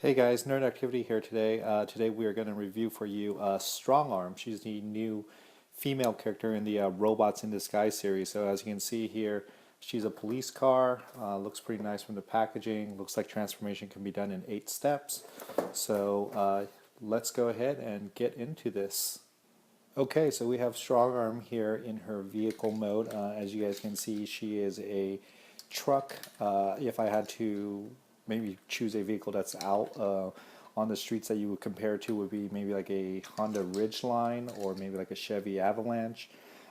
Hey guys, Nerd Activity here today. Today we are going to review for you Strongarm. She's the new female character in the Robots in Disguise series. So as you can see here, she's a police car. Looks pretty nice from the packaging. Looks like transformation can be done in 8 steps. So let's go ahead and get into this. Okay, so we have Strongarm here in her vehicle mode. As you guys can see, she is a truck. If I had to maybe choose a vehicle that's out on the streets that you would compare to, would be maybe like a Honda Ridgeline or maybe like a Chevy Avalanche.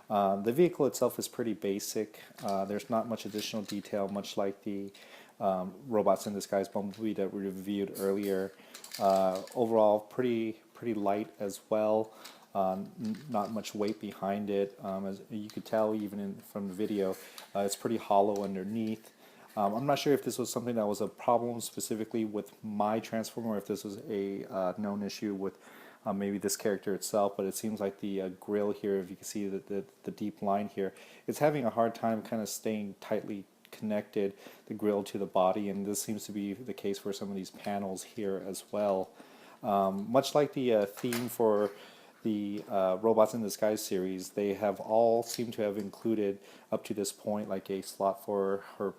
The vehicle itself is pretty basic. There's not much additional detail, much like the Robots in Disguise Bumblebee that we reviewed earlier. Overall, pretty light as well. Not much weight behind it. As you could tell even from the video, it's pretty hollow underneath. I'm not sure if this was something that was a problem specifically with my Transformer, or if this was a known issue with maybe this character itself, but it seems like the grill here, if you can see the deep line here, it's having a hard time kind of staying tightly connected, the grill to the body, and this seems to be the case for some of these panels here as well. Much like the theme for the Robots in Disguise series, they have all seemed to have included up to this point like a slot for her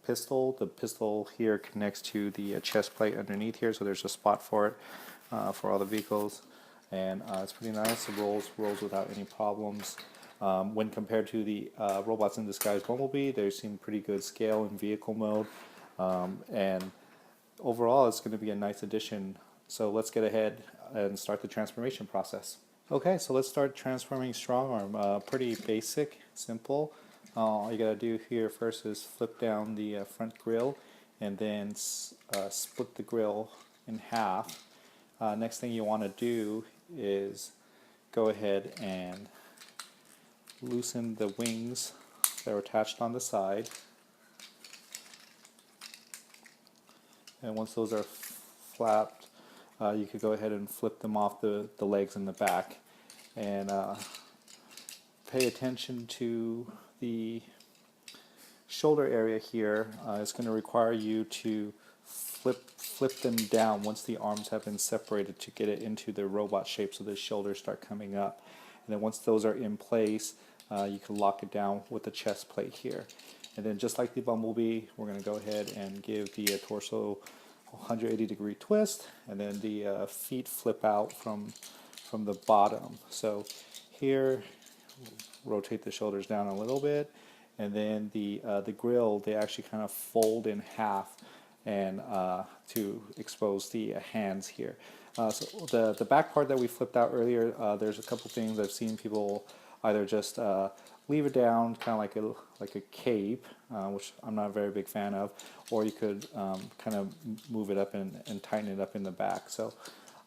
pistol. The pistol here connects to the chest plate underneath here, so there's a spot for it for all the vehicles, and it's pretty nice. It rolls without any problems. When compared to the Robots in Disguise Bumblebee, they seem pretty good scale in vehicle mode, and overall it's going to be a nice addition. So let's get ahead and start the transformation process. Okay, so let's start transforming Strongarm. Pretty basic, simple. All you gotta do here first is flip down the front grille and then split the grille in half. Next thing you want to do is go ahead and loosen the wings that are attached on the side. And once those are flapped, you could go ahead and flip them off the legs in the back. And pay attention to the shoulder area here. It's going to require you to flip them down once the arms have been separated to get it into the robot shape, so the shoulders start coming up. And then once those are in place, you can lock it down with the chest plate here. And then just like the Bumblebee, we're going to go ahead and give the torso 180-degree twist, and then the feet flip out from the bottom. So here, rotate the shoulders down a little bit, and then the grill, they actually kind of fold in half and to expose the hands here. So the back part that we flipped out earlier, there's a couple things I've seen people either just leave it down, kind of like a cape, which I'm not a very big fan of, or you could kind of move it up and tighten it up in the back. So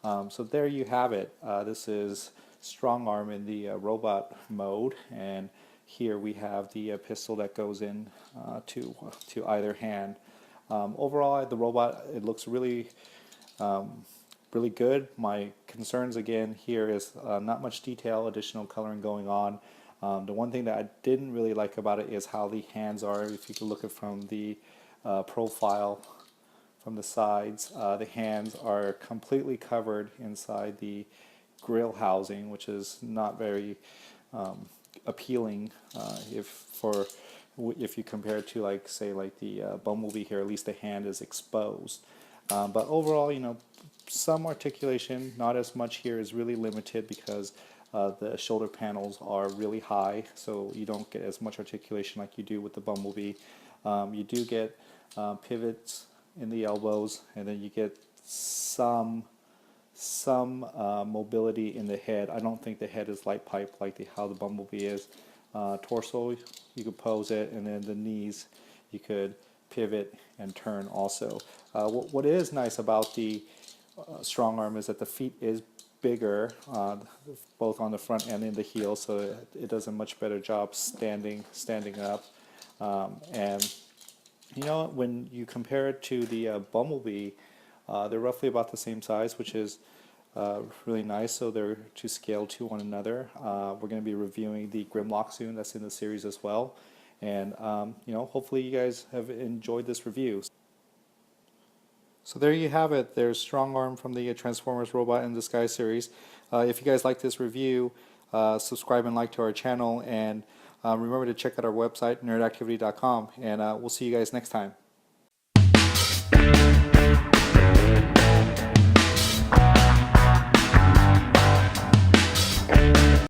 so there you have it. This is Strongarm in the robot mode, and here we have the pistol that goes in to either hand. Overall, the robot, it looks really really good. My concerns again here is not much detail, additional coloring going on. The one thing that I didn't really like about it is how the hands are. If you could look at from the profile from the sides, the hands are completely covered inside the grill housing, which is not very appealing if you compare it to like the Bumblebee here. At least the hand is exposed. But overall, some articulation, not as much here, is really limited because the shoulder panels are really high, so you don't get as much articulation like you do with the Bumblebee. You do get pivots in the elbows, and then you get some mobility in the head. I don't think the head is light pipe like how the Bumblebee is. Torso, you could pose it, and then the knees, you could pivot and turn also. What is nice about the Strongarm is that the feet is bigger, both on the front and in the heel, so it does a much better job standing up. And when you compare it to the Bumblebee, they're roughly about the same size, which is really nice, so they're to scale to one another. We're going to be reviewing the Grimlock soon, that's in the series as well. And hopefully you guys have enjoyed this review. So there you have it. There's Strongarm from the Transformers Robot in Disguise series. If you guys like this review, subscribe and like to our channel, and remember to check out our website, nerdactivity.com, and we'll see you guys next time.